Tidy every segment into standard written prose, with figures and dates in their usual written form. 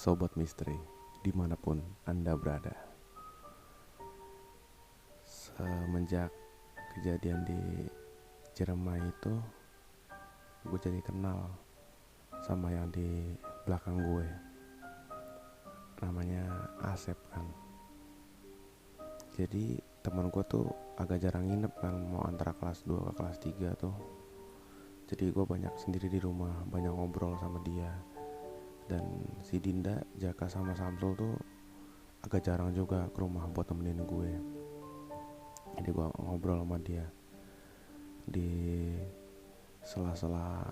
Sobat Misteri, dimanapun Anda berada. Semenjak kejadian di Ciremai itu, gue jadi kenal sama yang di belakang gue. Namanya Asep kan. Jadi teman gue tuh agak jarang nginep kan, mau antara kelas 2 ke kelas 3 tuh. Jadi gue banyak sendiri di rumah, banyak ngobrol sama dia. Dan si Dinda, Jaka sama Samsul tuh agak jarang juga ke rumah buat temenin gue. Jadi gue ngobrol sama dia. Di sela-sela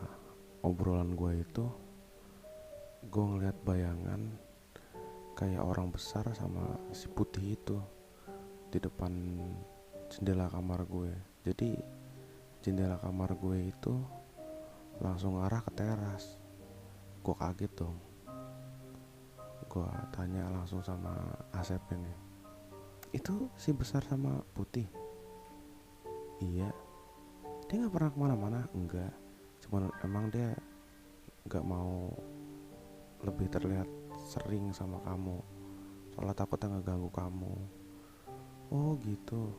obrolan gue itu, gue ngeliat bayangan kayak orang besar sama si putih itu di depan jendela kamar gue. Jadi jendela kamar gue itu langsung arah ke teras. Gue kaget dong. Gue tanya langsung sama Asep ini, itu si besar sama putih? Iya. Dia gak pernah kemana-mana? Enggak. Cuman emang dia gak mau lebih terlihat sering sama kamu, soalnya takutnya ngeganggu kamu. Oh gitu.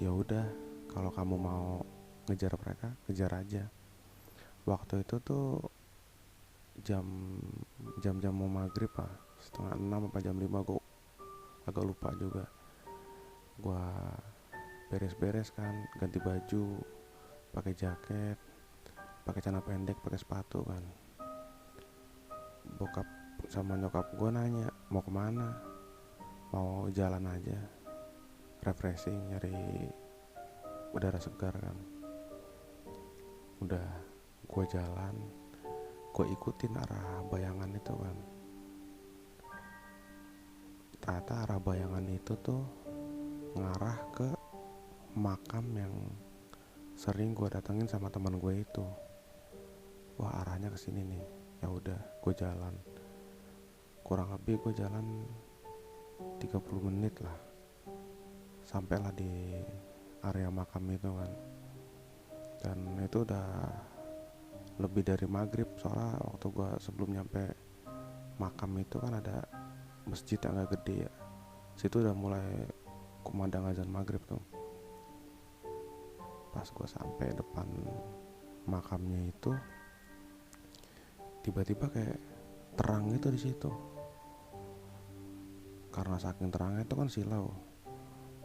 Ya udah, kalau kamu mau ngejar mereka, kejar aja. Waktu itu tuh jam jam mau maghrib lah, setengah 6 apa jam 5, gue agak lupa juga. Gue beres-beres kan, ganti baju, pakai jaket, pakai celana pendek, pakai sepatu kan. Bokap sama nyokap gue nanya mau kemana, mau jalan aja, refreshing, nyari udara segar kan. Udah, gue jalan, gue ikutin arah bayangan itu kan. Ternyata arah bayangan itu tuh ngarah ke makam yang sering gue datengin sama teman gue itu. Wah, arahnya ke sini nih. Ya udah, gue jalan. Kurang lebih gue jalan 30 menit lah, sampailah di area makam itu kan. Dan itu udah lebih dari maghrib, soalnya waktu gue sebelum nyampe makam itu kan ada masjid yang agak gede ya. Situ udah mulai kumandang azan maghrib tuh. Pas gue sampai depan makamnya itu, tiba-tiba kayak terang gitu di situ. Karena saking terangnya itu kan silau,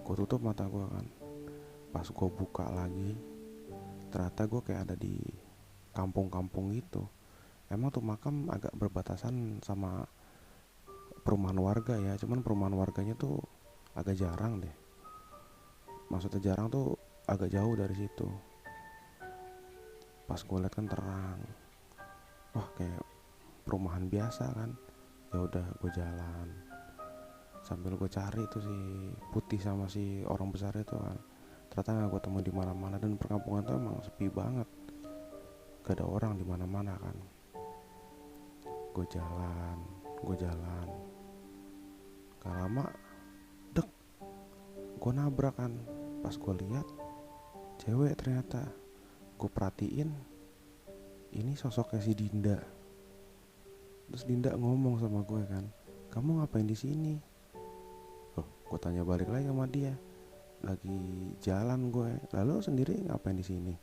gue tutup mata gue kan. Pas gue buka lagi, ternyata gue kayak ada di kampung-kampung gitu. Emang tuh makam agak berbatasan sama perumahan warga ya, cuman perumahan warganya tuh agak jarang deh. Maksudnya jarang tuh agak jauh dari situ. Pas gue liat kan terang, wah kayak perumahan biasa kan. Ya udah, gue jalan sambil gue cari tuh si putih sama si orang besar itu kan. Ternyata nggak gue temu di mana-mana, dan perkampungan tuh emang sepi banget, gak ada orang di mana-mana kan. Gue jalan, gak lama, dek, gue nabrak kan. Pas gue lihat, cewek ternyata. Gue perhatiin, ini sosoknya si Dinda. Terus Dinda ngomong sama gue kan, kamu ngapain di sini? Loh, gue tanya balik lagi sama dia, lagi jalan gue. Lalu sendiri ngapain di sini?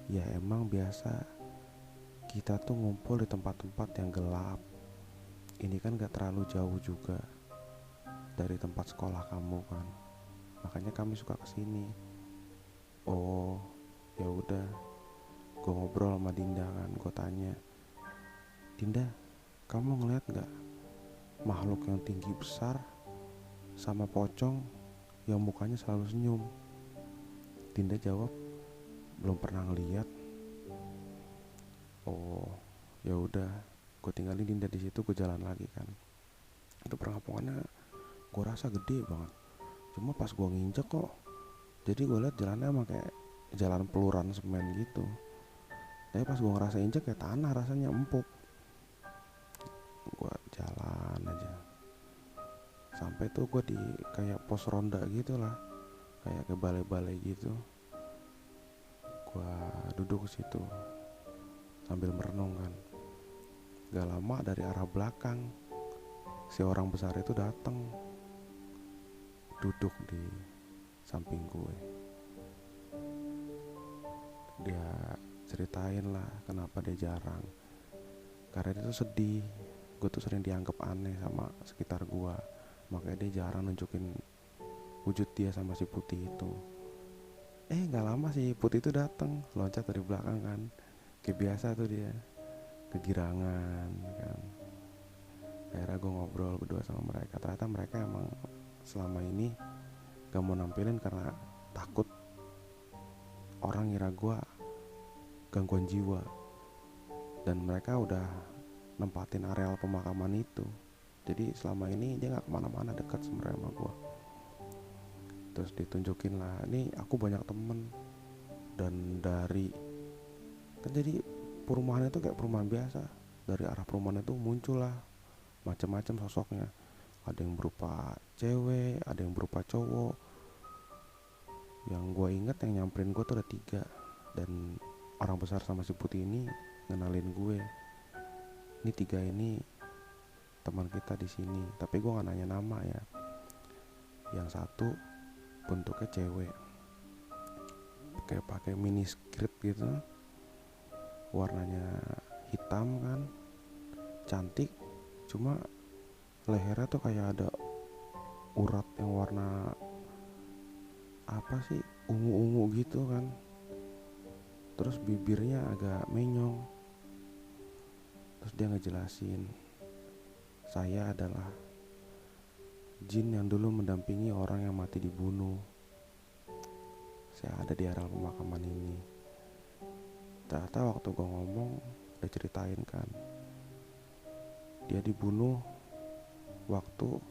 Ya emang biasa, kita tuh ngumpul di tempat-tempat yang gelap. Ini kan gak terlalu jauh juga dari tempat sekolah kamu kan, makanya kami suka kesini. Oh, ya udah. Gue ngobrol sama Dinda kan, gue tanya, Dinda, kamu ngeliat gak makhluk yang tinggi besar sama pocong yang mukanya selalu senyum? Dinda jawab, belum pernah ngeliat. Oh, ya udah. Gue tinggalin Dinda di situ, gue jalan lagi kan. Itu perkampungannya gue rasa gede banget. Cuma pas gue nginjek kok, jadi gue liat jalannya emang kayak jalan peluran semen gitu. Tapi pas gue ngerasa injek kayak tanah, rasanya empuk. Gue jalan aja sampai tuh gue di kayak pos ronda gitu lah, kayak ke balai-balai gitu. Gue duduk situ sambil merenung kan. Gak lama dari arah belakang si orang besar itu datang, duduk di samping gue. Dia ceritain lah kenapa dia jarang, karena dia tuh sedih. Gue tuh sering dianggap aneh sama sekitar gue, makanya dia jarang nunjukin wujud dia sama si putih itu. Gak lama si putih itu datang, loncat dari belakang kan. Kayak biasa tuh dia kegirangan kan. Akhirnya gue ngobrol berdua sama mereka. Ternyata mereka emang selama ini gak mau nampilin karena takut orang ngira gue gangguan jiwa. Dan mereka udah nempatin areal pemakaman itu. Jadi selama ini dia gak kemana-mana dekat sebenarnya sama gue. Terus ditunjukin lah, ini aku banyak temen. Dan dari kan jadi perumahan itu kayak perumahan biasa. Dari arah perumahan itu muncul lah macam-macam sosoknya. Ada yang berupa cewek, ada yang berupa cowok. Yang gue inget yang nyamperin gue tuh ada 3. Dan orang besar sama si putih ini ngenalin gue, ini 3 ini teman kita di sini. Tapi gue gak nanya nama ya. Yang satu bentuknya cewek, kayak pakai mini skirt gitu, warnanya hitam kan, cantik. Cuma lehernya tuh kayak ada urat yang warna apa sih, ungu-ungu gitu kan. Terus bibirnya agak menyong. Terus dia ngejelasin, saya adalah jin yang dulu mendampingi orang yang mati dibunuh. Saya ada di areal pemakaman ini. Ternyata waktu gue ngomong, udah ceritain kan, dia dibunuh waktu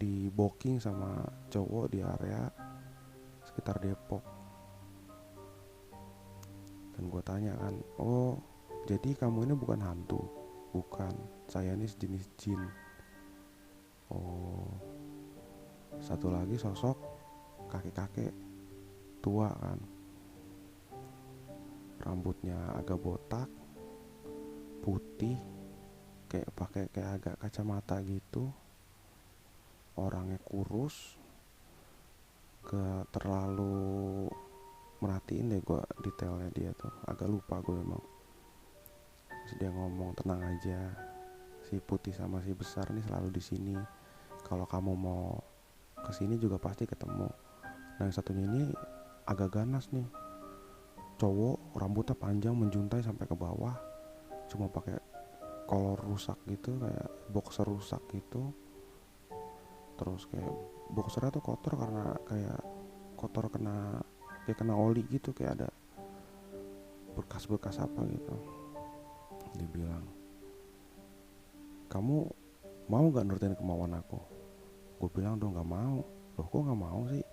di booking sama cowok di area sekitar Depok. Dan gue tanya kan, oh jadi kamu ini bukan hantu? Bukan, saya ini sejenis jin. Oh, satu lagi sosok kakek-kakek tua kan, rambutnya agak botak, putih, kayak pakai kayak agak kacamata gitu, orangnya kurus. Terlalu merhatiin deh gue detailnya dia tuh, agak lupa gue emang. Terus dia ngomong, tenang aja, si putih sama si besar nih selalu di sini. Kalau kamu mau kesini juga pasti ketemu. Nah yang satunya ini agak ganas nih, cowok, rambutnya panjang menjuntai sampai ke bawah, cuma pakai kolor rusak gitu, kayak boxer rusak gitu. Terus kayak boxernya tuh kotor karena kayak kotor kayak kena oli gitu, kayak ada bekas-bekas apa gitu. Dia bilang, kamu mau gak nurutin kemauan aku? Gue bilang dong gak mau. Loh kok gak mau sih?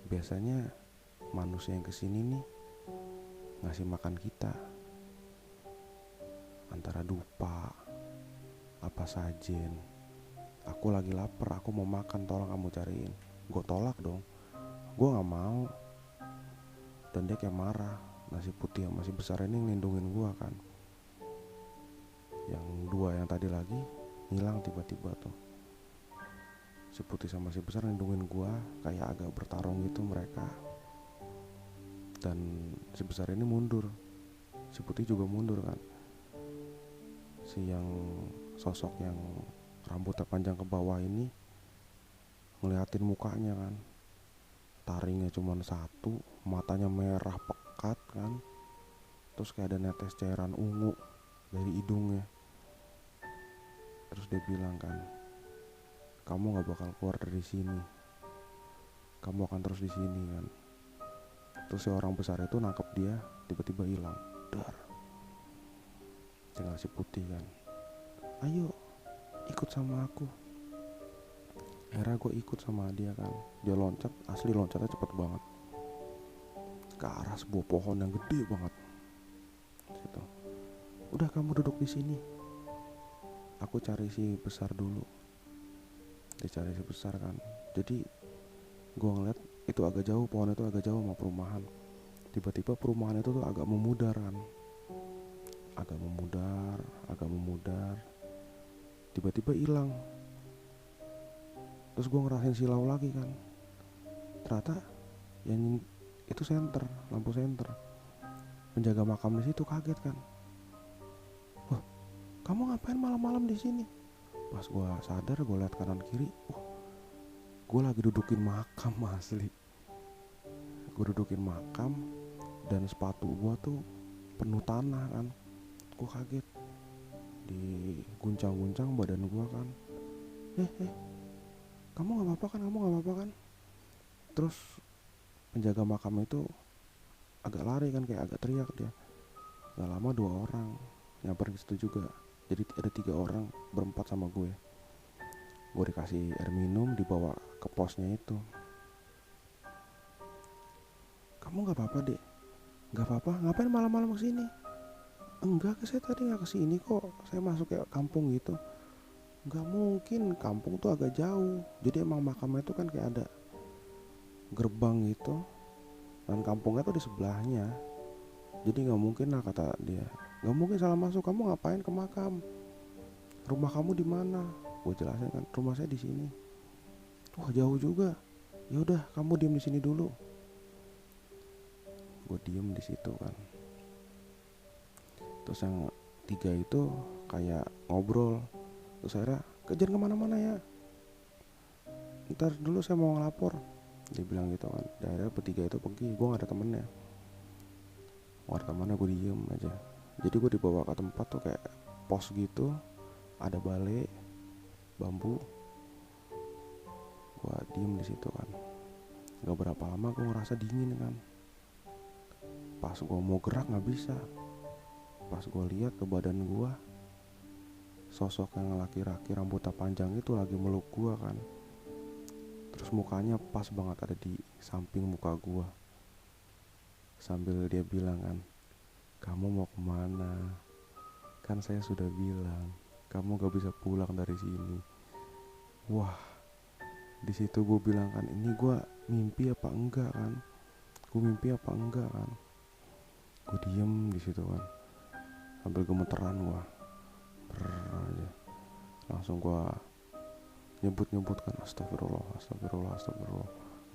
Biasanya manusia yang kesini nih ngasih makan kita, antara dupa, apa sajen. Aku lagi lapar, aku mau makan, tolong kamu cariin. Gue tolak dong, gue gak mau. Dan dia kayak marah. Nasi putih yang masih besar ini ngelindungin gue kan. Yang 2 yang tadi lagi hilang tiba-tiba tuh. Si putih sama si besar ngelindungin gue, kayak agak bertarung gitu mereka. Dan si besar ini mundur, si putih juga mundur kan. Si yang sosok yang rambutnya panjang ke bawah ini ngeliatin mukanya kan, taringnya cuma 1, matanya merah pekat kan. Terus kayak ada netes cairan ungu dari hidungnya. Terus dia bilang kan, kamu gak bakal keluar dari sini, kamu akan terus di sini kan. Terus si orang besar itu nangkep dia, tiba-tiba hilang. Dar. Tinggal si putih kan, ayo ikut sama aku. Akhirnya gue ikut sama dia kan. Dia loncat, asli loncatnya cepet banget, ke arah sebuah pohon yang gede banget. Situ. Udah kamu duduk di sini, aku cari si besar dulu. Dia cari si besar kan. Jadi gue ngeliat itu agak jauh, pohon itu agak jauh sama perumahan. Tiba-tiba perumahan itu tuh agak memudar kan, agak memudar, tiba-tiba hilang. Terus gue ngerasain silau lagi kan, ternyata yang itu senter, lampu senter. Penjaga makam di situ kaget kan, wah kamu ngapain malam-malam di sini? Pas gue sadar, gue lihat kanan kiri, wah gue lagi dudukin makam asli. Gue dudukin makam dan sepatu gue tuh penuh tanah kan. Gue kaget, diguncang-guncang badan gue kan. Kamu nggak apa-apa kan? Terus penjaga makam itu agak lari kan, kayak agak teriak dia. Gak lama 2 orang nyamperin ke situ juga. Jadi ada 3 orang berempat sama gue. Gue dikasih air minum, dibawa ke posnya itu. Kamu nggak apa-apa dek? Nggak apa-apa. Ngapain malam-malam kesini? Enggak, saya tadi nggak kesini kok. Saya masuk kayak kampung gitu. Nggak mungkin, kampung tuh agak jauh. Jadi emang makamnya tuh kan kayak ada gerbang gitu, dan kampungnya tuh di sebelahnya. Jadi nggak mungkin lah, kata dia. Nggak mungkin salah masuk. Kamu ngapain ke makam? Rumah kamu di mana? Gue jelasin kan, rumah saya di sini. Wah jauh juga. Ya udah, kamu diam di sini dulu. Gue diem di situ kan. Terus yang 3 itu kayak ngobrol. Terus akhirnya, jangan kemana-mana ya, ntar dulu saya mau ngelapor, dia bilang gitu kan. Dan akhirnya bertiga itu pergi. Gue gak ada temennya. Gue diem aja. Jadi gue dibawa ke tempat tuh kayak pos gitu, ada balai bambu. Gue diem di situ kan. Gak berapa lama gue ngerasa dingin kan. Pas gue mau gerak gak bisa. Pas gue lihat ke badan gue, sosok yang laki-laki rambutnya panjang itu lagi meluk gue kan. Terus mukanya pas banget ada di samping muka gue. Sambil dia bilang kan, kamu mau kemana? Kan saya sudah bilang kamu gak bisa pulang dari sini. Wah, di situ gue bilang kan, ini gue mimpi apa enggak kan? Gue diem di situ kan, sambil gemeteran gue. Aja. Langsung gue nyebut kan, astagfirullah.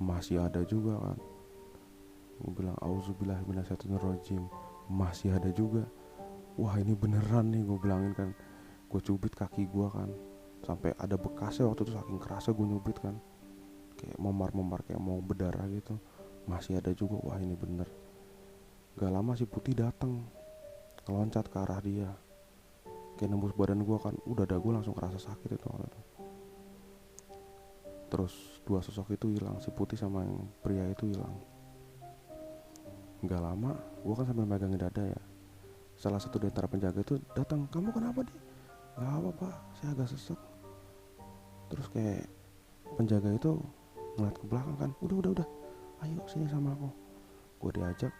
Masih ada juga kan. Gue bilang auzubillahi minasyaitonirrajim, masih ada juga. Wah ini beneran nih, gue bilangin kan. Gue cubit kaki gue kan, sampai ada bekasnya waktu itu, saking kerasa gue nyubit kan, kayak memar kayak mau berdarah gitu. Masih ada juga. Wah ini bener. Gak lama si putih datang, ngeloncat ke arah dia, kayak nembus badan gue kan. Udah gue langsung kerasa sakit itu. Terus 2 sosok itu hilang, si putih sama yang pria itu hilang. Gak lama, gue kan sambil megangin dada ya. Salah satu di antara penjaga itu datang, kamu kenapa deh? Gak apa pak, saya agak sesek. Terus kayak penjaga itu ngeliat ke belakang kan, udah, ayo sini sama aku. Gue diajak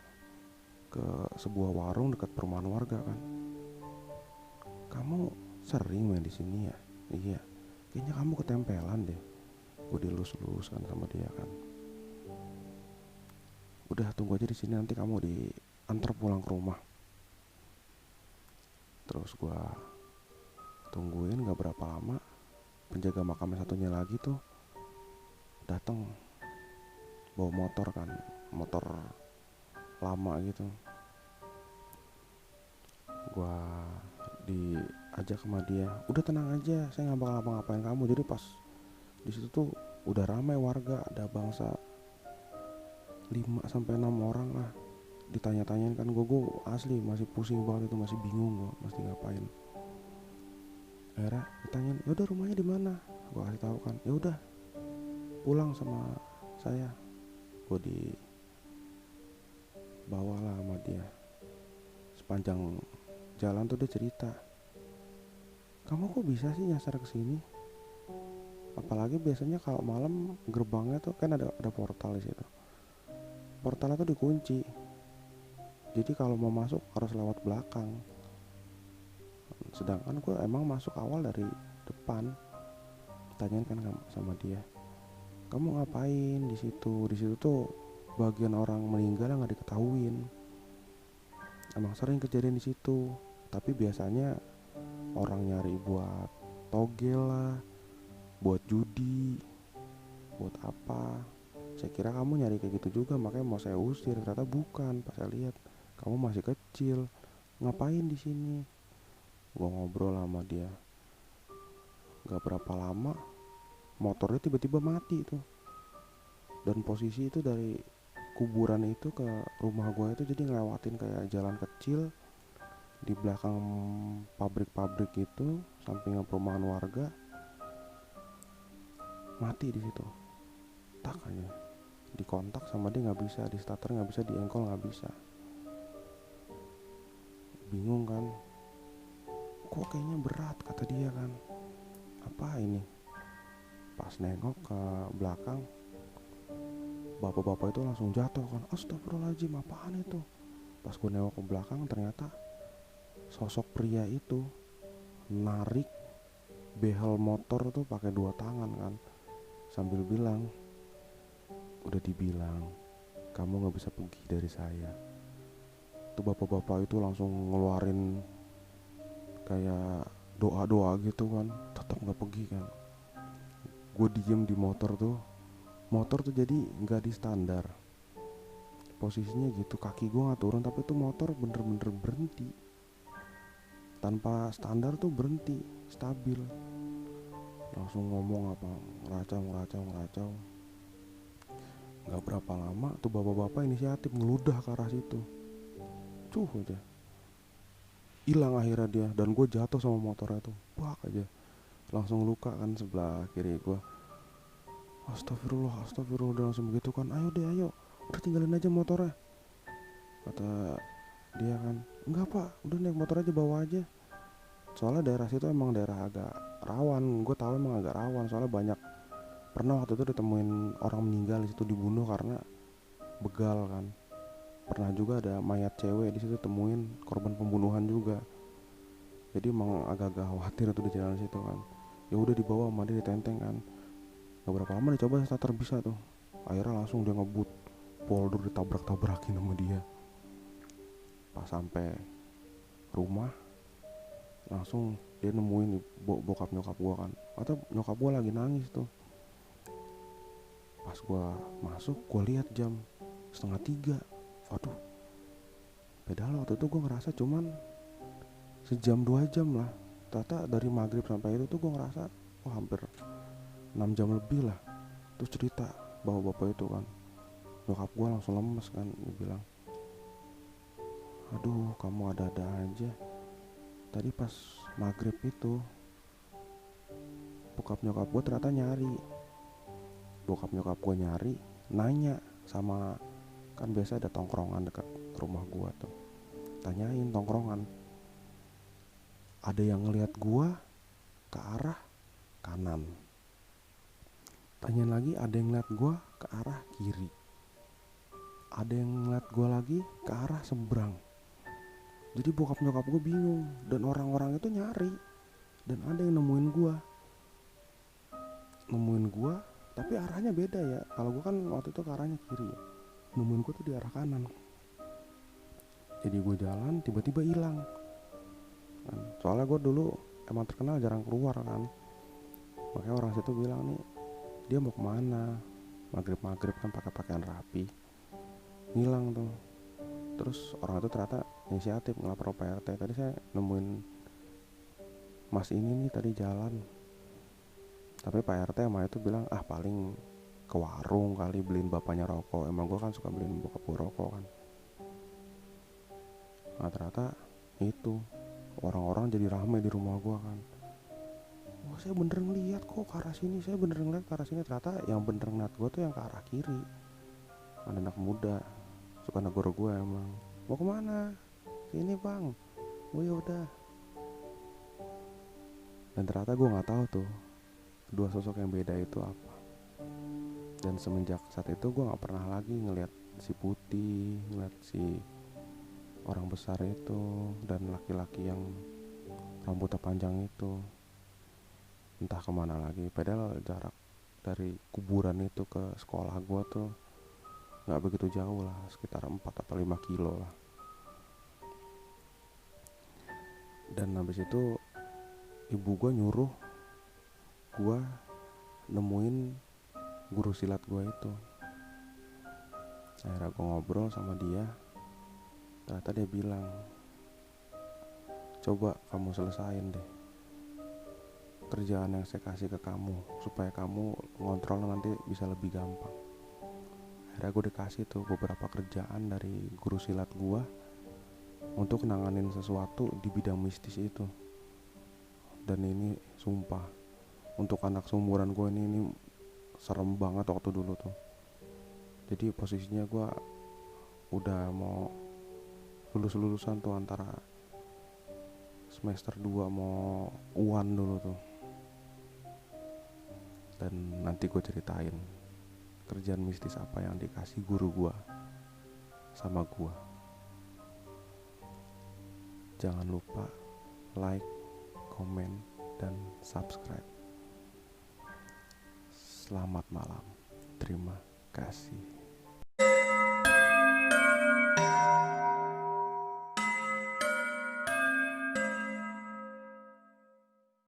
ke sebuah warung dekat perumahan warga kan. Kamu sering main di sini ya? Iya. Kayaknya kamu ketempelan deh. Gue dilus-lus kan sama dia kan. Udah tunggu aja di sini, nanti kamu diantar pulang ke rumah. Terus gue tungguin, gak berapa lama penjaga makam satunya lagi tuh datang, bawa motor kan, motor lama gitu. Gue diajak sama dia, udah tenang aja, saya gak bakal ngapa-ngapain kamu. Jadi pas di situ tuh udah ramai warga, ada bangsa 5-6 orang lah. Ditanya-tanyain kan, gue asli masih pusing banget itu, masih bingung gue mesti ngapain. Akhirnya ditanyain, yaudah rumahnya di mana? Gue kasih tahu kan, yaudah pulang sama saya. Gue dibawa lah sama dia. Sepanjang jalan tuh dia cerita, kamu kok bisa sih nyasar ke sini? Apalagi biasanya kalau malam gerbangnya tuh kan ada portal di situ. Portalnya tuh dikunci. Jadi kalau mau masuk harus lewat belakang. Sedangkan gue emang masuk awal dari depan. Tanyain kan sama dia, kamu ngapain di situ? Di situ tuh bagian orang meninggal nggak diketahuin. Emang sering kejadian di situ. tapi biasanya orang nyari buat togel lah, buat judi, buat apa. Saya kira kamu nyari kayak gitu juga, makanya mau saya usir. Ternyata bukan. Pas saya lihat kamu masih kecil, ngapain di sini. Gua ngobrol sama dia. Gak berapa lama motornya tiba-tiba mati tuh. Dan posisi itu dari kuburan itu ke rumah gue itu jadi ngelewatin kayak jalan kecil di belakang pabrik-pabrik itu, sampingnya perumahan warga. Mati di situ. Tak aja. Dikontak sama dia nggak bisa, di starter nggak bisa, di engkol nggak bisa. Bingung kan? Kok kayaknya berat kata dia kan. Apa ini? Pas nengok ke belakang, bapak-bapak itu langsung jatuh kan. Astagfirullahaladzim, apaan itu? Pas gue nengok ke belakang, ternyata sosok pria itu narik behel motor tuh pakai 2 tangan kan, sambil bilang, udah dibilang kamu nggak bisa pergi dari saya. Tuh bapak-bapak itu langsung ngeluarin kayak doa-doa gitu kan, tetap nggak pergi kan. Gue diem di motor tuh. Motor tuh jadi nggak di standar posisinya gitu, kaki gue nggak turun, tapi tuh motor bener-bener berhenti tanpa standar tuh, berhenti stabil. Langsung ngomong apa, ngeracau. Nggak berapa lama tuh bapak-bapak inisiatif ngeludah ke arah situ, aja hilang akhirnya dia. Dan gue jatuh sama motornya tuh, bak aja, langsung luka kan sebelah kiri gue. Astagfirullah, udah langsung begitu kan. Ayo deh, udah tinggalin aja motornya, kata dia kan. Enggak pak, udah naik motor aja, bawa aja. Soalnya daerah situ emang daerah agak rawan. Gue tahu emang agak rawan, soalnya banyak, pernah waktu itu ditemuin orang meninggal di situ, dibunuh karena begal kan. Pernah juga ada mayat cewek di situ temuin, korban pembunuhan juga. Jadi emang agak-agak khawatir tuh di jalan situ kan. Ya udah dibawa sama dia, ditenteng kan. Gak berapa lama dicoba starter bisa tuh. Akhirnya langsung dia ngebut, polder ditabrak-tabrakin sama dia. Pas sampai rumah langsung dia nemuin bokap nyokap gue kan. Atau nyokap gue lagi nangis tuh. Pas gue masuk, gue lihat jam 2:30. Waduh, padahal waktu itu gue ngerasa cuman sejam 2 jam lah. Ternyata dari maghrib sampai itu tuh gue ngerasa hampir 6 jam lebih lah. Terus cerita bapak-bapak itu kan, nyokap gue langsung lemes kan. Dia bilang, aduh kamu ada-ada aja. Tadi pas maghrib itu bokap nyokap gue ternyata nyari. Bokap nyokap gue nyari, nanya sama, kan biasa ada tongkrongan dekat rumah gue tuh. Tanyain tongkrongan, ada yang ngelihat gue ke arah kanan. Tanyain lagi, ada yang ngeliat gue ke arah kiri. Ada yang ngeliat gue lagi ke arah seberang. Jadi bokap nyokap gue bingung, dan orang-orang itu nyari. Dan ada yang nemuin gue, tapi arahnya beda ya. Kalau gue kan waktu itu ke arahnya kiri ya, nemuin gue tuh di arah kanan. Jadi gue jalan, tiba-tiba hilang kan. Soalnya gue dulu emang terkenal jarang keluar kan. Makanya orang situ bilang nih, dia mau kemana, maghrib kan pakai pakaian rapi, ngilang tuh. Terus orang itu ternyata inisiatif ngelapor Pak RT. Tadi saya nemuin mas ini nih tadi jalan. Tapi Pak RT sama itu bilang, paling ke warung kali beliin bapaknya rokok. Emang gue kan suka beliin bokap gue rokok kan. Nah ternyata itu orang-orang jadi ramai di rumah gue kan. Wah, saya bener ngeliat kok ke arah sini, saya bener ngeliat ke arah sini. Ternyata yang bener ngeliat gue tuh yang ke arah kiri. Ada anak muda, suka negor gue emang. Mau kemana? Sini bang. Oh ya udah. Dan ternyata gue nggak tahu tuh dua sosok yang beda itu apa. Dan semenjak saat itu gue nggak pernah lagi ngeliat si putih, ngeliat si orang besar itu, dan laki-laki yang rambutnya panjang itu. Entah kemana lagi. Padahal jarak dari kuburan itu ke sekolah gue tuh nggak begitu jauh lah, sekitar 4 atau 5 kilo lah. Dan habis itu ibu gue nyuruh gue nemuin guru silat gue itu. Akhirnya gue ngobrol sama dia. Ternyata dia bilang, coba kamu selesain deh kerjaan yang saya kasih ke kamu, supaya kamu ngontrol nanti bisa lebih gampang. Akhirnya gue dikasih tuh beberapa kerjaan dari guru silat gue untuk nanganin sesuatu di bidang mistis itu. Dan ini sumpah, untuk anak seumuran gue ini serem banget waktu dulu tuh. Jadi posisinya gue udah mau lulusan tuh, antara semester 2 mau UAN dulu tuh. Dan nanti gue ceritain kerjaan mistis apa yang dikasih guru gue sama gue. Jangan lupa like, komen, dan subscribe. Selamat malam. Terima kasih.